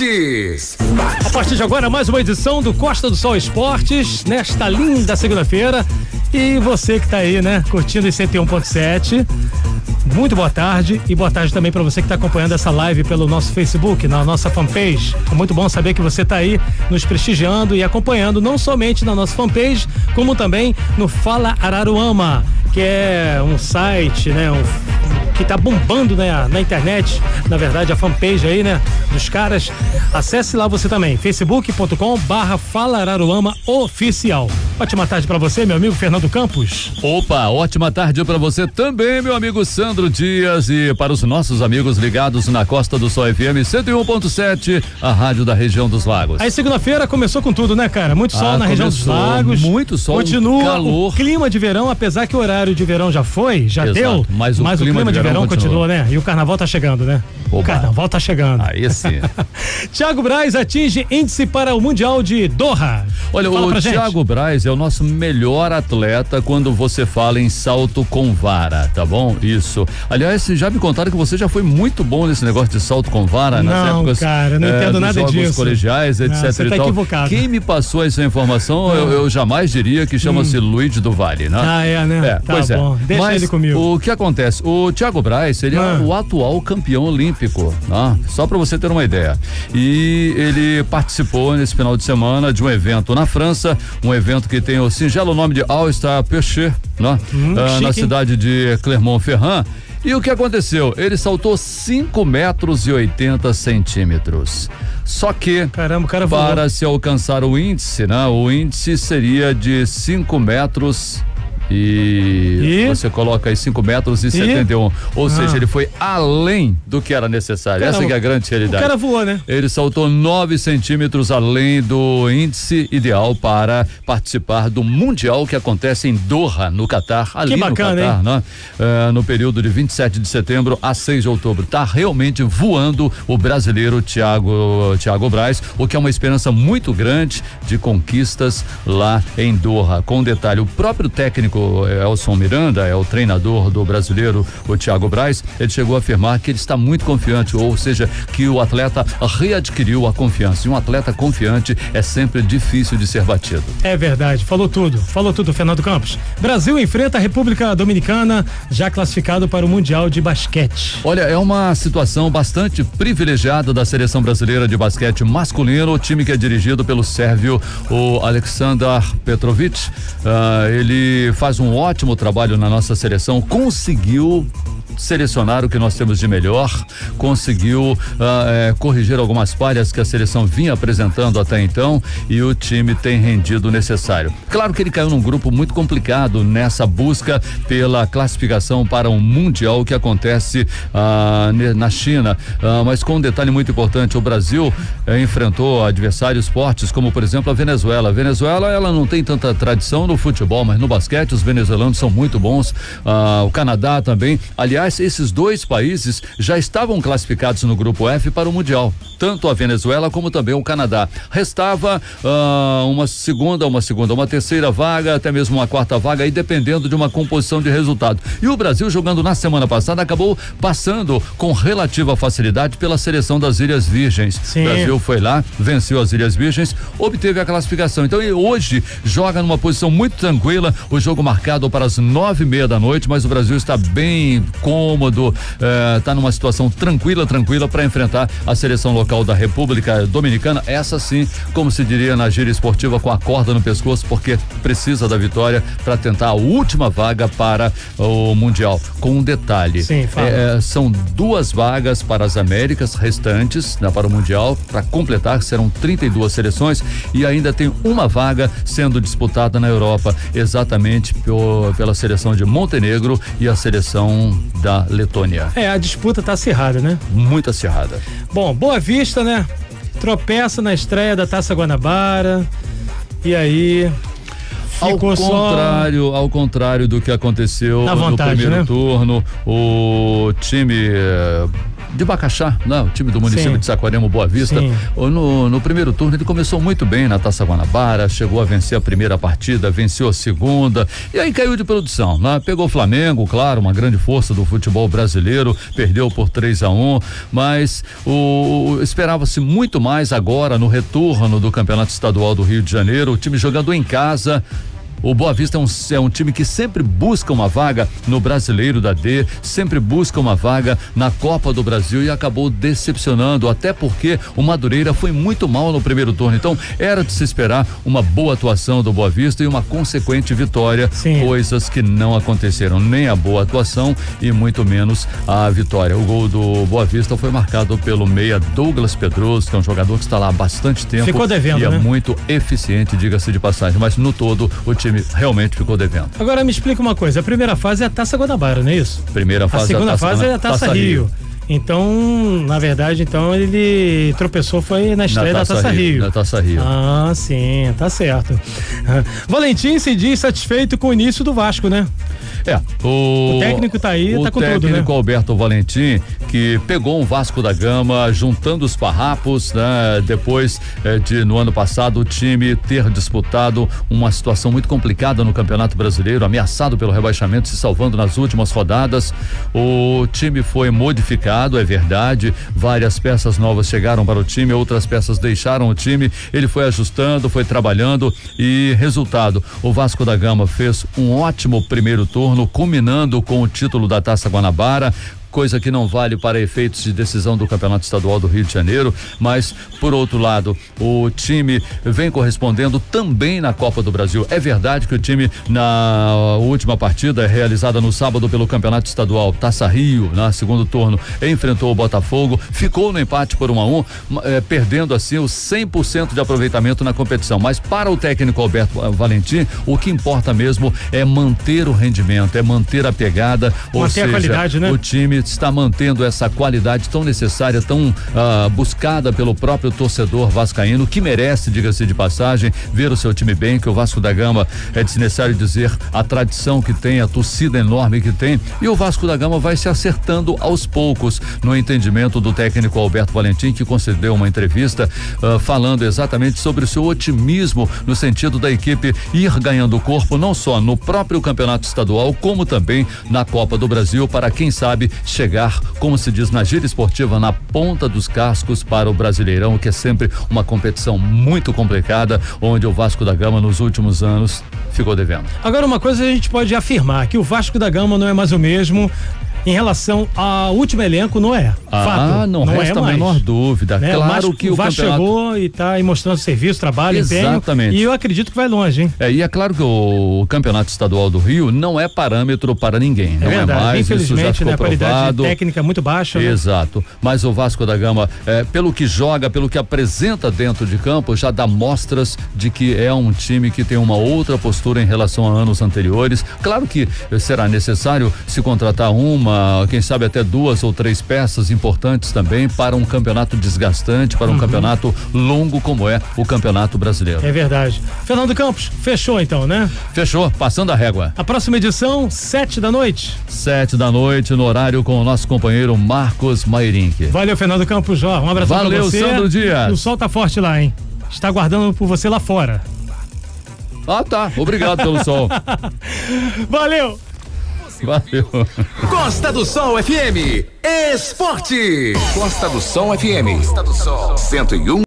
Esportes. A partir de agora, mais uma edição do Costa do Sol Esportes, nesta linda segunda-feira. E você que tá aí, né, curtindo em 101.7, muito boa tarde, e boa tarde também para você que tá acompanhando essa live pelo nosso Facebook, na nossa fanpage. É muito bom saber que você tá aí nos prestigiando e acompanhando, não somente na nossa fanpage, como também no Fala Araruama, que é um site, né, que tá bombando, né, na internet, na verdade, a fanpage aí, né, dos caras. Acesse lá você também, facebook.com/Fala Araruama Oficial. Ótima tarde pra você, meu amigo Fernando Campos. Opa, ótima tarde pra você também, meu amigo Sandro Dias, e para os nossos amigos ligados na Costa do Sol FM 101.7, a rádio da região dos lagos. Aí segunda-feira começou com tudo, né, cara? Muito sol na região dos lagos. Muito sol, continua calor. O clima de verão, apesar que o horário de verão já foi, já Exato, deu, mas o clima de verão continua, né? E o carnaval tá chegando, né? Opa. O carnaval tá chegando. Aí sim. Thiago Braz atinge índice para o Mundial de Doha. Olha, o Thiago Braz é o nosso melhor atleta quando você fala em salto com vara, tá bom? Isso. Aliás, já me contaram que você já foi muito bom nesse negócio de salto com vara nas épocas. Não, cara, não entendo nada jogos disso. Colegiais, etc. Você tá equivocado. Quem me passou essa informação, eu jamais diria que chama-se Luiz do Vale, né? Ah, é, né? Tá pois bom. Deixa Mas ele comigo. O que acontece? O Thiago Braz, ele é o atual campeão olímpico, né? Só pra você ter uma ideia. E ele participou nesse final de semana de um evento na França, um evento que tem o singelo nome de All-Star Pêche, né? Na cidade de Clermont-Ferrand. E o que aconteceu? Ele saltou 5 metros e 80 centímetros. Só que, caramba, o cara para voou. se alcançar o índice, né? O índice seria de 5 metros e você coloca aí 5 metros e 71. Ou seja, ele foi além do que era necessário. Caramba, essa que é a grande realidade. O cara voou, né? Ele saltou 9 centímetros além do índice ideal para participar do Mundial que acontece em Doha, no Catar. Ali que bacana, no Catar, né? No período de 27 de setembro a 6 de outubro. Tá realmente voando o brasileiro Thiago Braz, o que é uma esperança muito grande de conquistas lá em Doha. Com um detalhe, o próprio técnico Elson Miranda, é o treinador do brasileiro, o Thiago Braz, ele chegou a afirmar que ele está muito confiante, ou seja, que o atleta readquiriu a confiança. E um atleta confiante é sempre difícil de ser batido. É verdade, falou tudo, Fernando Campos. Brasil enfrenta a República Dominicana, já classificado para o Mundial de Basquete. Olha, é uma situação bastante privilegiada da seleção brasileira de basquete masculino, o time que é dirigido pelo sérvio, o Aleksandar Petrovic. Ele faz um ótimo trabalho na nossa seleção, conseguiu selecionar o que nós temos de melhor, conseguiu corrigir algumas falhas que a seleção vinha apresentando até então, e o time tem rendido o necessário. Claro que ele caiu num grupo muito complicado nessa busca pela classificação para um mundial que acontece na China, mas com um detalhe muito importante: o Brasil enfrentou adversários fortes, como por exemplo a Venezuela. A Venezuela, ela não tem tanta tradição no futebol, mas no basquete os venezuelanos são muito bons. O Canadá também. Aliás, esses dois países já estavam classificados no grupo F para o Mundial, tanto a Venezuela como também o Canadá. Restava uma terceira vaga, até mesmo uma quarta vaga, aí dependendo de uma composição de resultado. E o Brasil, jogando na semana passada, acabou passando com relativa facilidade pela seleção das Ilhas Virgens. Sim. O Brasil foi lá, venceu as Ilhas Virgens, obteve a classificação. Então ele hoje joga numa posição muito tranquila, o jogo marcado para as 9:30 da noite, mas o Brasil está bem cômodo, tá numa situação tranquila para enfrentar a seleção local da República Dominicana, essa sim, como se diria na gíria esportiva, com a corda no pescoço, porque precisa da vitória para tentar a última vaga para o Mundial. Com um detalhe, sim, são 2 vagas para as Américas restantes, né, para o Mundial, para completar, serão 32 seleções, e ainda tem uma vaga sendo disputada na Europa, exatamente pela seleção de Montenegro e a seleção da Letônia. A disputa tá acirrada, né? Muito acirrada. Bom, Boa Vista, né? Tropeça na estreia da Taça Guanabara, e aí ao contrário do que aconteceu no primeiro turno, o time de Bacaxá, né? O time do município de Saquarema, Boa Vista. No primeiro turno ele começou muito bem na Taça Guanabara, chegou a vencer a primeira partida, venceu a segunda e aí caiu de produção, né? Pegou o Flamengo, claro, uma grande força do futebol brasileiro, perdeu por 3-1, mas esperava-se muito mais agora no retorno do Campeonato Estadual do Rio de Janeiro, o time jogando em casa. O Boa Vista é um time que sempre busca uma vaga no Brasileiro da D, sempre busca uma vaga na Copa do Brasil e acabou decepcionando, até porque o Madureira foi muito mal no primeiro turno. Então, era de se esperar uma boa atuação do Boa Vista e uma consequente vitória, coisas que não aconteceram, nem a boa atuação e muito menos a vitória. O gol do Boa Vista foi marcado pelo meia Douglas Pedroso, que é um jogador que está lá há bastante tempo. Ficou devendo, e é né? muito eficiente, diga-se de passagem, mas no todo o time realmente ficou devendo. Agora me explica uma coisa, a primeira fase é a Taça Guanabara, não é isso? Primeira fase, a segunda fase é a Taça Rio. Então, na verdade, ele tropeçou foi na estreia da Taça Rio. Na Taça Rio. Ah, sim, tá certo. Valentim se diz satisfeito com o início do Vasco, né? O técnico tá aí, tá com tudo, né? O técnico Alberto Valentim, que pegou um Vasco da Gama, juntando os farrapos, né? Depois no ano passado, o time ter disputado uma situação muito complicada no Campeonato Brasileiro, ameaçado pelo rebaixamento, se salvando nas últimas rodadas. O time foi modificado, é verdade, várias peças novas chegaram para o time, outras peças deixaram o time, ele foi ajustando, foi trabalhando e resultado, o Vasco da Gama fez um ótimo primeiro turno, culminando com o título da Taça Guanabara, coisa que não vale para efeitos de decisão do Campeonato Estadual do Rio de Janeiro, mas por outro lado, o time vem correspondendo também na Copa do Brasil. É verdade que o time na última partida realizada no sábado pelo Campeonato Estadual Taça Rio, na segundo turno, enfrentou o Botafogo, ficou no empate por 1-1, perdendo assim o 100% de aproveitamento na competição, mas para o técnico Alberto Valentim, o que importa mesmo é manter o rendimento, é manter a pegada, ou seja, a qualidade, né? O time está mantendo essa qualidade tão necessária, tão buscada pelo próprio torcedor vascaíno, que merece, diga-se de passagem, ver o seu time bem, que o Vasco da Gama, é desnecessário dizer a tradição que tem, a torcida enorme que tem, e o Vasco da Gama vai se acertando aos poucos, no entendimento do técnico Alberto Valentim, que concedeu uma entrevista falando exatamente sobre o seu otimismo no sentido da equipe ir ganhando corpo, não só no próprio campeonato estadual, como também na Copa do Brasil, para quem sabe chegar, como se diz na gíria esportiva, na ponta dos cascos para o Brasileirão, que é sempre uma competição muito complicada, onde o Vasco da Gama nos últimos anos ficou devendo. Agora, uma coisa a gente pode afirmar, que o Vasco da Gama não é mais o mesmo em relação ao último elenco, não é? Fato. Não resta a menor dúvida. Né? Claro mas que o Vasco chegou e está aí mostrando serviço, trabalho, exatamente, empenho, e eu acredito que vai longe, hein? E é claro que o Campeonato Estadual do Rio não é parâmetro para ninguém, não verdade. É mais, infelizmente, isso já ficou né? A qualidade provado. técnica é muito baixa. Exato, né? Mas o Vasco da Gama, pelo que joga, pelo que apresenta dentro de campo, já dá mostras de que é um time que tem uma outra postura em relação a anos anteriores. Claro que será necessário se contratar quem sabe até 2 ou 3 peças importantes também para um campeonato desgastante, para um campeonato longo como é o Campeonato Brasileiro. É verdade. Fernando Campos, fechou então, né? Fechou, passando a régua. A próxima edição, 7h, 7h, no horário com o nosso companheiro Marcos Mairink. Valeu, Fernando Campos, Jorge. Um abraço pra você. Valeu, Sandro Dias. O sol tá forte lá, hein? Está aguardando por você lá fora. Tá. Obrigado pelo sol. Valeu. Valeu. Costa do Sol FM Esporte. Costa do Sol FM 101.